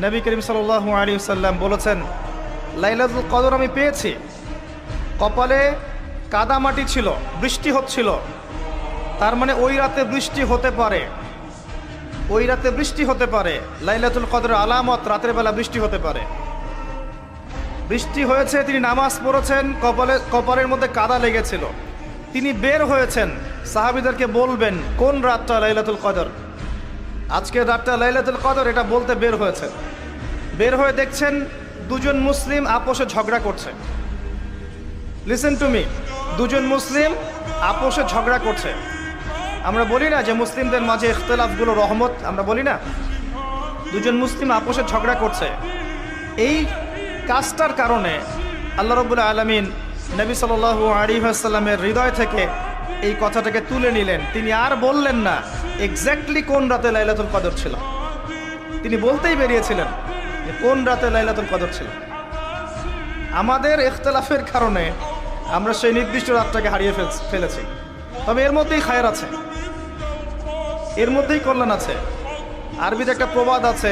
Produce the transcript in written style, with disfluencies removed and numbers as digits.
নবী করিম সাল্লাল্লাহু আলাইহি ওয়াসাল্লাম বলেছেন, লাইলাতুল কদর আমি পেয়েছি, কপালে কাদামাটি ছিল, বৃষ্টি হচ্ছিল, তার মানে ওই রাতে বৃষ্টি হতে পারে, ওই রাতে বৃষ্টি হতে পারে। লাইলাতুল কদরের আলামত রাতের বেলা বৃষ্টি হতে পারে। বৃষ্টি হয়েছে, তিনি নামাজ পড়েছেন, কপালের মধ্যে কাদা লেগেছিল, তিনি বের হয়েছেন, সাহাবীদেরকে বলবেন কোন রাতটা লাইলাতুল কদর, আজকের রাতটা লাইলাতুল কদর, এটা বলতে বের হয়েছেন। বের হয়ে দেখছেন দুজন মুসলিম আপোষে ঝগড়া করছে। লিসেন টু মি, দুজন মুসলিম আপোষে ঝগড়া করছে। আমরা বলি না যে মুসলিমদের মাঝে ইখতিলাফগুলো রহমত, আমরা বলি না? দুজন মুসলিম আপোষে ঝগড়া করছে। এই কাজটার কারণে আল্লাহ রাব্বুল আলামিন নবী সাল্লাল্লাহু আলাইহি ওয়াসাল্লামের হৃদয় থেকে এই কথাটাকে তুলে নিলেন। তিনি আর বললেন না এক্স্যাক্টলি কোন রাতে লাইলাতুল কদর ছিল, তিনি বলতেই বেরিয়েছিলেন যে কোন রাতে লাইলাতুল কদর ছিল। আমাদের ইখতিলাফের কারণে আমরা সেই নির্দিষ্ট রাতটাকে হারিয়ে ফেলেছি। তবে এর মধ্যেই খায়ের আছে, এর মধ্যেই কল্যাণ আছে। আরবিতে একটা প্রবাদ আছে,